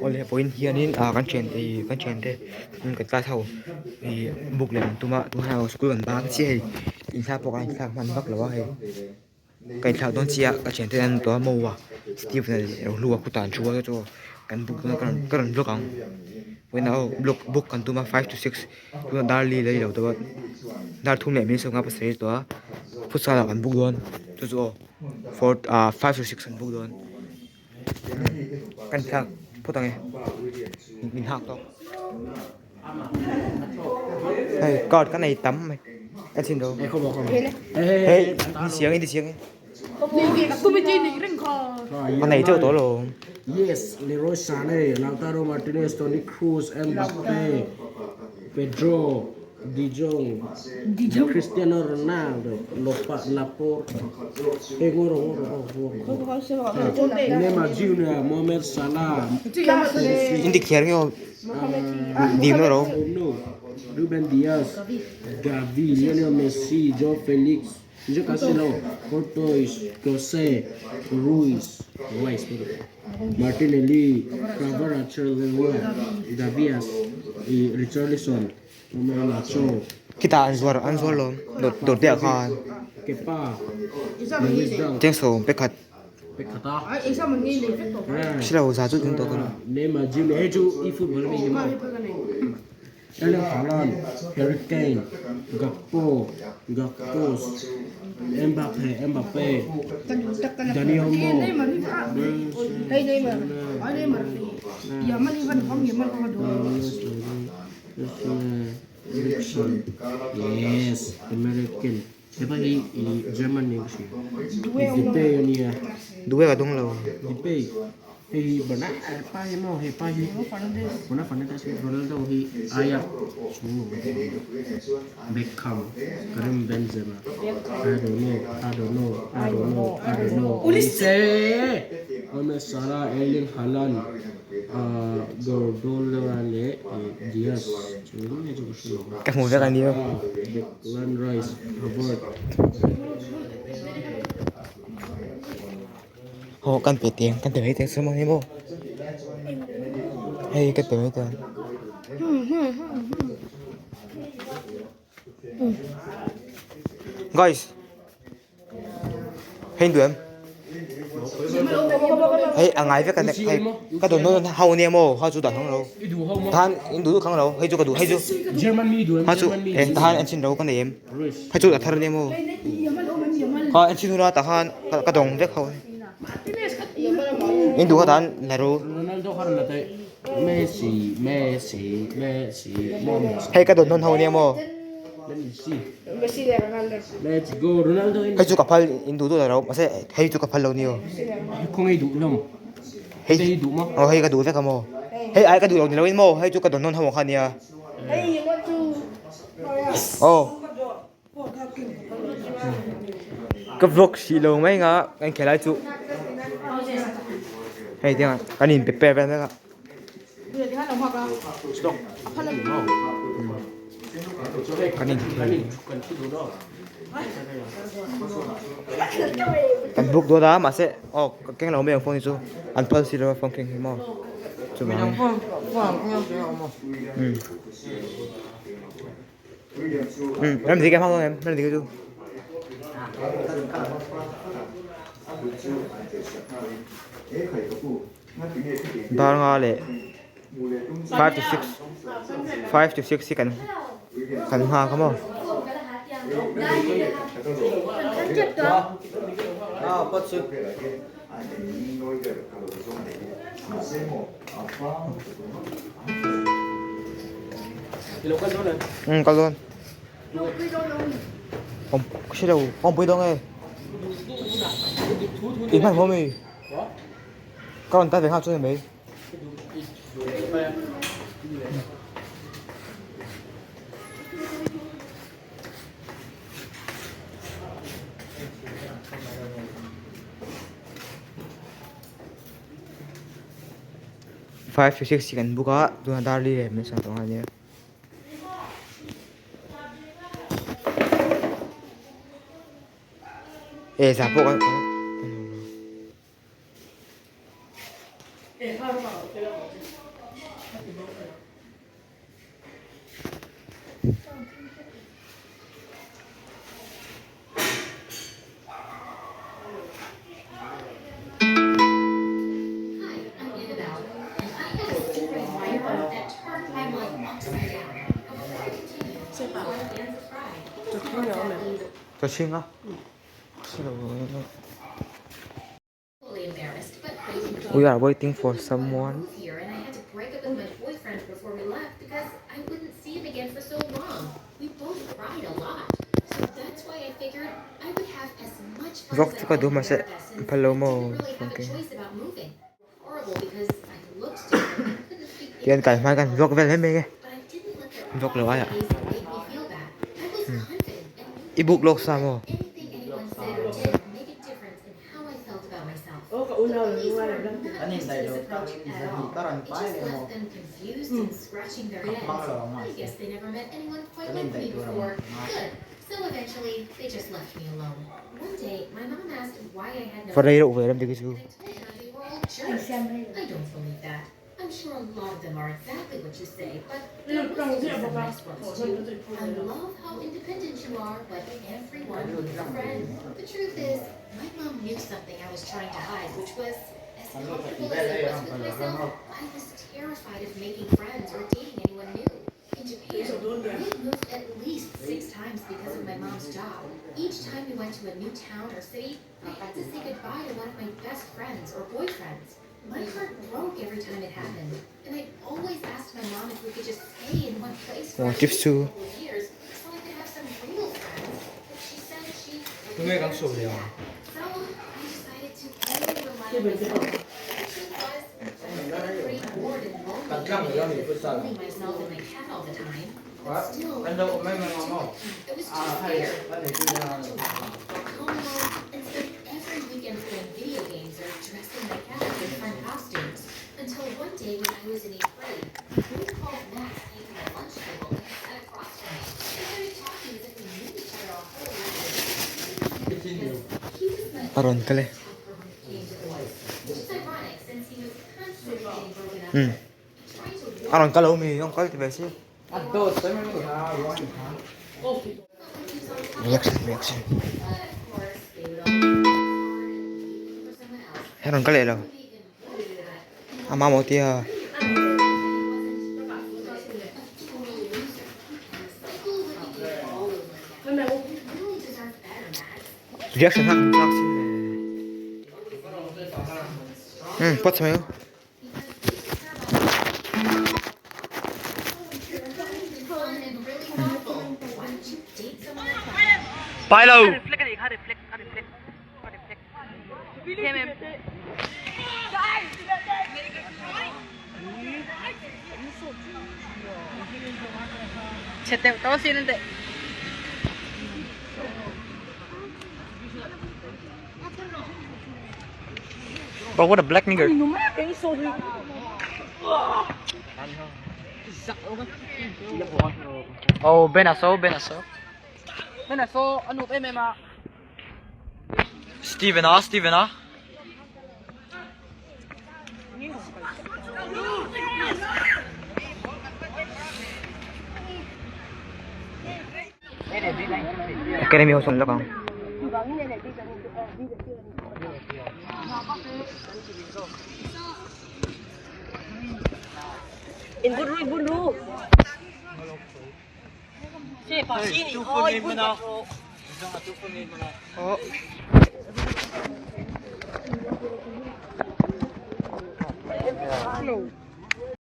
Oleh point hianin kan chen kan chen te kan ta thau buk len tuma tu ha school kan ba chi hei in sa po kan sa man bak lawa hei kai thau don chia ka chen te an to mo wa steve na lu ku tan chu wa cho kan buk na kan block ang when now book kan tuma 5 to 6 tu dar li lai lo to dar thum le mi so nga pa se to futsal kan buk don chu chu 5 to 6 kan buk don kan thak putang mình học đâu hey cọt cái này tắm mày anh xin đâu hey đi xiếng ấy con này chưa tối luôn. Yes, Leroy Sané, Lautaro Martinez, Toni Kroos, Mbappe, Pedro, De Jong, Cristiano Ronaldo, Laporte, ngoro. Neymar Junior, Mohamed Salah, Ini kira di mana Ruben Dias, Gavi, Lionel Messi, Joao Felix, Joao Cancelo, Courtois, Jose, Ruiz, Martinelli, Cavara, Chilwell, Davies, Richarlison, Romelu Nacho, kita ansuar loh dot dia kan Kepa, Lewis Dunk, tiếng số pekat Pekata, sila usah tu tentu kan Neymar Junior, e-football ni mau. Erling Haaland, Harry Kane, Gakpo, Mbappe, Dani Olmo, yes, American. Siapa ini Jerman ni sih? Dipe ni ya. dua kadung lo Dipe. Benar apa yang mau? Benar Fernandes Ronaldo Ayak. Beckham, Karim Benzema. I don't know. Ulisse. Mohamed Salah, Erling Haaland, Gordon Diaz. các mùi rất là nhiều Declan Rice, Robert. họ cần phải tiền cần tới tiếng số mà đi vô hay cái tới tiền guys hình đường hay ngay với cái này hay cái đồ nó hậu niệm mô họ chủ đạo không đâu than in đủ không đâu hay chủ cái đủ hay chủ họ chủ em than anh xin đâu con này em hay chủ là thằng niệm mô họ anh xin ra than cái đồng vết hậu in đủ cái than là rồi Ronaldo harus latih Messi. hay cái đồ nó hậu niệm mô Let's go Ronaldo ini. hay chủ cái phal in đủ là đâu mà sẽ hay chủ cái phal lâu nhiều Không ai đủ lắm. hay đủ mà. hay cái đủ vết không mô hay ai cái đủ lâu nhiều in mô hay chủ cái đồ nó hậu khăn nha cái vlog xì lâu mấy ngã anh kể lại chú hay tiếng anh nhìn bẹp bẹp đấy Stop. cái nhìn anh book đó đã mà sẽ cái nào mấy ông phong chú anh phân xí rồi phong kinh hình mò chú bảo em gì cái phong em gì cái chú đó là lệ 5 to 6 thì cần hoa không không có luôn ông cái đâu ông bơi đâu nghe ý phải không mày con ta phải học cho mày five to six kan buka tu ada li me sa tong anya sa po kan Cho xin á. Xin lỗi. We are waiting for someone. Here, and I had to break up with my boyfriend before we left because I wouldn't see him again for so long. We both cried a lot, so that's why I figured I would have as much fun Vlog as to I ka could do in masa America since I palomo. didn't really have a Okay. choice about moving. Horrible because I looked different and couldn't speak Yan kay man kan vlog vel hem but ge. I didn't let the Vlog lo aya. days make me feel bad. I was confident and knew Ibuk log sa mo. anything anyone said or did make a difference in how I felt about myself. The police were not used to this approach at all. It just left them confused and scratching their heads. I guess they never met anyone quite like me before. Good. So eventually, they just left me alone. One day, my mom asked why I had no For friends. ro về làm gì cái I told her they were all jerks. I don't believe that. I'm sure a lot of them are exactly what you say, but there must be some nice ones too. I love how independent you are, but everyone needs a friend. The truth is, my mom knew something I was trying to hide, which was as comfortable as I was with myself, I was terrified of making friends or dating anyone new. In Japan, we had moved at least 6 times because of my mom's job. Each time we went to a new town or city, I had to say goodbye to one of my best friends or boyfriends. My heart broke every time it happened, and I always asked my mom if we could just stay in one place for Oh, at gives least to- a couple of years so I could have some real friends. But she said she Tôi nghe cảm xúc couldn't do liền. that. So I decided to only rely on myself. The truth was, I was getting pretty bored and lonely with only myself and my cat all the time. But still, I couldn't do it. It was just fair. I wanted to walk, come alone, and spend every weekend playing video games or dressing my cat up in fun costumes. Until one day when I was in 8th grade, a boy called Max came to my lunch table and sat across from me. We started talking as if we knew each other a whole lot. Because he was my Aron kale. helper when it came to boys, which is ironic since he was constantly getting broken up Hmm. with. Trying to warn Aron kalau mi yung kal tiba sih. Reaction. Aron kali lo. Ama mo tia. Reaction hak reaction. Pot sama yo. Pilo. 제때 떨어지는데 Bro, what a black nigger. Oh, Benaso. Benaso, ano pa mema? Steven ah. Kaya may husong lakang. Inburu. Siapa sini? Oh, ibu na. Oh. Hello.